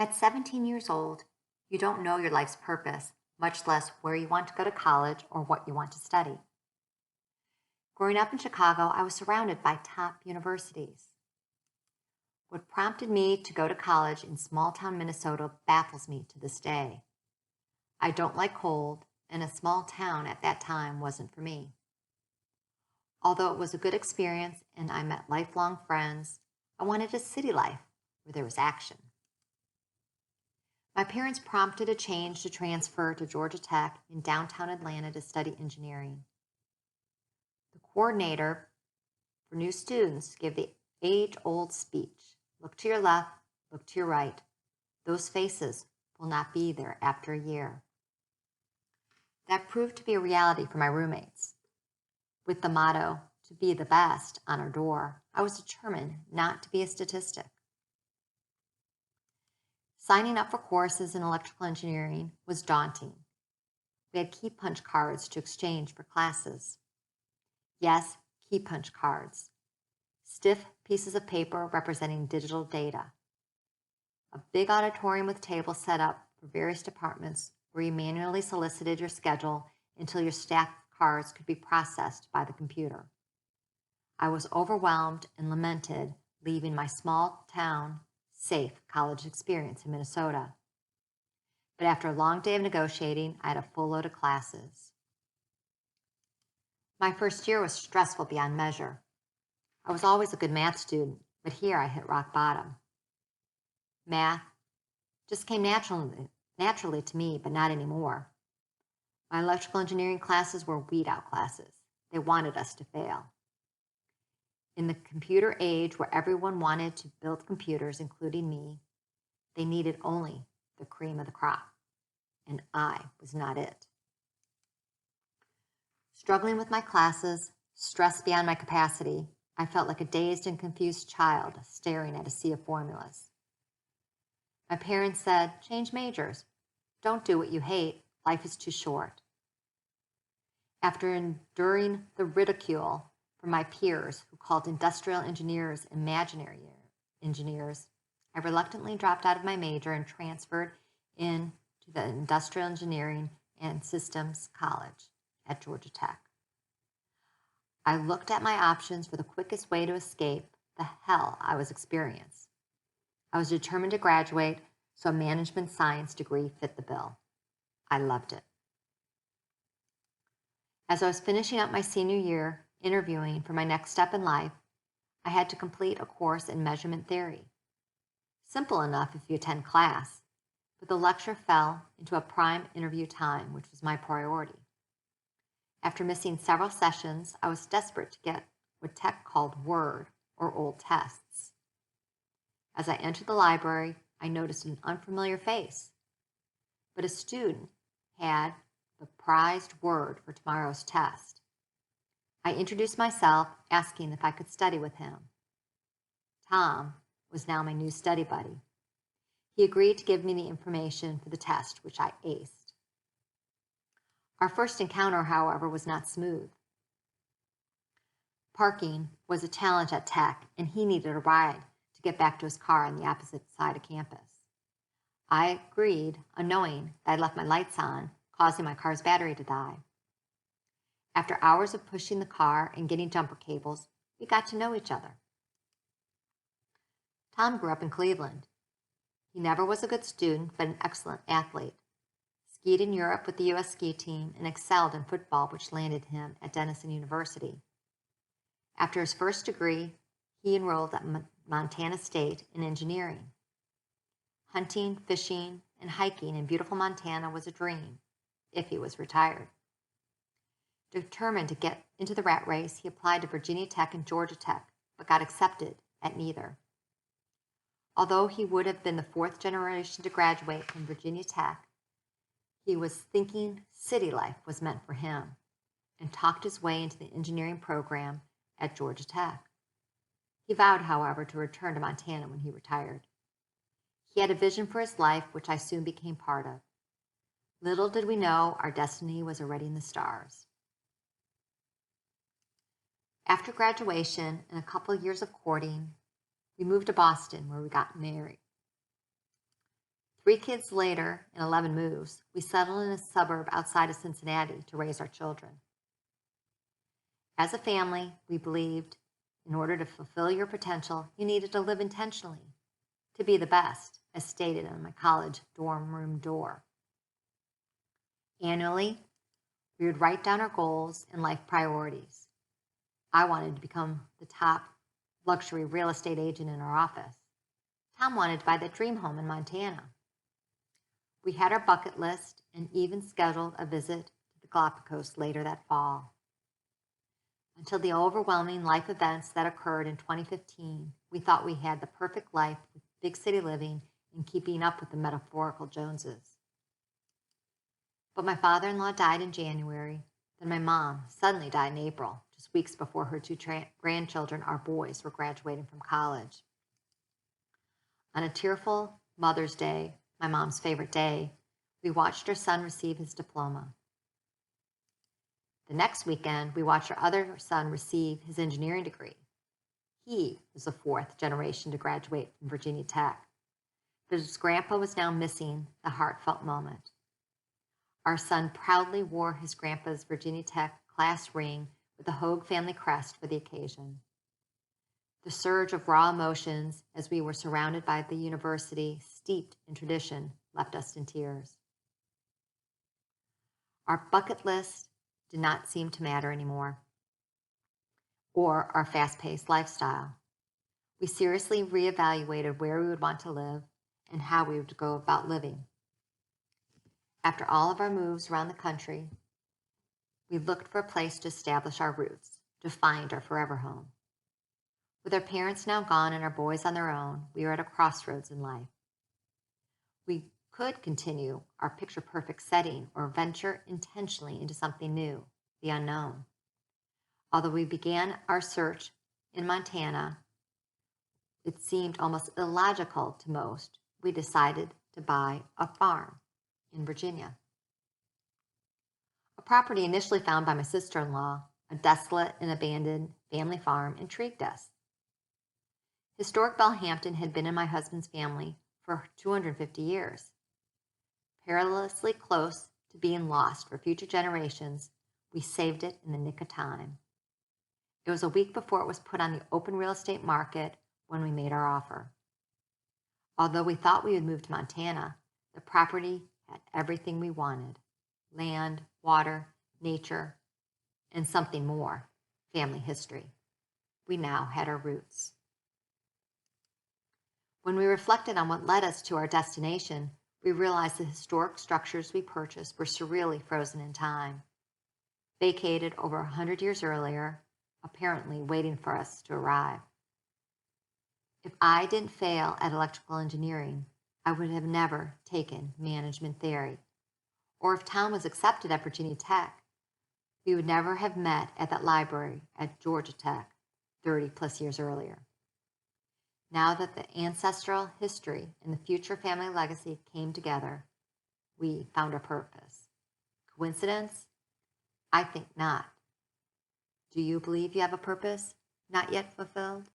At 17 years old, you don't know your life's purpose, much less where you want to go to college or what you want to study. Growing up in Chicago, I was surrounded by top universities. What prompted me to go to college in small town Minnesota baffles me to this day. I don't like cold, and a small town at that time wasn't for me. Although it was a good experience and I met lifelong friends, I wanted a city life where there was action. My parents prompted a change to transfer to Georgia Tech in downtown Atlanta to study engineering. The coordinator for new students gave the age-old speech, "Look to your left, look to your right. Those faces will not be there after a year." That proved to be a reality for my roommates. With the motto, "to be the best," on our door, I was determined not to be a statistic. Signing up for courses in electrical engineering was daunting. We had key punch cards to exchange for classes. Yes, key punch cards. Stiff pieces of paper representing digital data. A big auditorium with tables set up for various departments where you manually solicited your schedule until your staff cards could be processed by the computer. I was overwhelmed and lamented leaving my small town, safe college experience in Minnesota. But after a long day of negotiating, I had a full load of classes. My first year was stressful beyond measure. I was always a good math student, but here I hit rock bottom. Math just came naturally to me, but not anymore. My electrical engineering classes were weed-out classes. They wanted us to fail. In the computer age where everyone wanted to build computers, including me, they needed only the cream of the crop, and I was not it. Struggling with my classes, stressed beyond my capacity, I felt like a dazed and confused child staring at a sea of formulas. My parents said, "Change majors. Don't do what you hate. Life is too short." After enduring the ridicule from my peers who called industrial engineers imaginary engineers, I reluctantly dropped out of my major and transferred into the Industrial Engineering and Systems College at Georgia Tech. I looked at my options for the quickest way to escape the hell I was experiencing. I was determined to graduate, so a management science degree fit the bill. I loved it. As I was finishing up my senior year, interviewing for my next step in life, I had to complete a course in measurement theory. Simple enough if you attend class, but the lecture fell into a prime interview time, which was my priority. After missing several sessions, I was desperate to get what tech called word or old tests. As I entered the library, I noticed an unfamiliar face, but a student had the prized word for tomorrow's test. I introduced myself, asking if I could study with him. Tom was now my new study buddy. He agreed to give me the information for the test, which I aced. Our first encounter, however, was not smooth. Parking was a challenge at Tech, and he needed a ride to get back to his car on the opposite side of campus. I agreed, unknowing that I'd left my lights on, causing my car's battery to die. After hours of pushing the car and getting jumper cables, we got to know each other. Tom grew up in Cleveland. He never was a good student, but an excellent athlete. Skied in Europe with the U.S. ski team and excelled in football, which landed him at Denison University. After his first degree, he enrolled at Montana State in engineering. Hunting, fishing, and hiking in beautiful Montana was a dream, if he was retired. Determined to get into the rat race, he applied to Virginia Tech and Georgia Tech, but got accepted at neither. Although he would have been the fourth generation to graduate from Virginia Tech, he was thinking city life was meant for him and talked his way into the engineering program at Georgia Tech. He vowed, however, to return to Montana when he retired. He had a vision for his life, which I soon became part of. Little did we know our destiny was already in the stars. After graduation and a couple of years of courting, we moved to Boston, where we got married. 3 kids later and 11 moves, we settled in a suburb outside of Cincinnati to raise our children. As a family, we believed in order to fulfill your potential, you needed to live intentionally, to be the best, as stated on my college dorm room door. Annually, we would write down our goals and life priorities. I wanted to become the top luxury real estate agent in our office. Tom wanted to buy that dream home in Montana. We had our bucket list and even scheduled a visit to the Galapagos later that fall. Until the overwhelming life events that occurred in 2015, we thought we had the perfect life with big city living and keeping up with the metaphorical Joneses. But my father-in-law died in January, then my mom suddenly died in April, just weeks before her 2 grandchildren, our boys, were graduating from college. On a tearful Mother's Day, my mom's favorite day, we watched our son receive his diploma. The next weekend, we watched our other son receive his engineering degree. He was the 4th generation to graduate from Virginia Tech, but his grandpa was now missing the heartfelt moment. Our son proudly wore his grandpa's Virginia Tech class ring with the Hogue family crest for the occasion. The surge of raw emotions as we were surrounded by the university steeped in tradition left us in tears. Our bucket list did not seem to matter anymore, or our fast-paced lifestyle. We seriously reevaluated where we would want to live and how we would go about living. After all of our moves around the country, we looked for a place to establish our roots, to find our forever home. With our parents now gone and our boys on their own, we were at a crossroads in life. We could continue our picture-perfect setting or venture intentionally into something new, the unknown. Although we began our search in Montana, it seemed almost illogical to most. We decided to buy a farm in Virginia. A property initially found by my sister-in-law, a desolate and abandoned family farm, intrigued us. Historic Belle-Hampton had been in my husband's family for 250 years. Perilously close to being lost for future generations, we saved it in the nick of time. It was a week before it was put on the open real estate market when we made our offer. Although we thought we would move to Montana, the property had everything we wanted: land, water, nature, and something more: family history. We now had our roots. When we reflected on what led us to our destination, we realized the historic structures we purchased were surreally frozen in time, vacated over 100 years earlier, apparently waiting for us to arrive. If I didn't fail at electrical engineering, I would have never taken management theory. Or if Tom was accepted at Virginia Tech, we would never have met at that library at Georgia Tech 30 plus years earlier. Now that the ancestral history and the future family legacy came together, we found our purpose. Coincidence? I think not. Do you believe you have a purpose not yet fulfilled?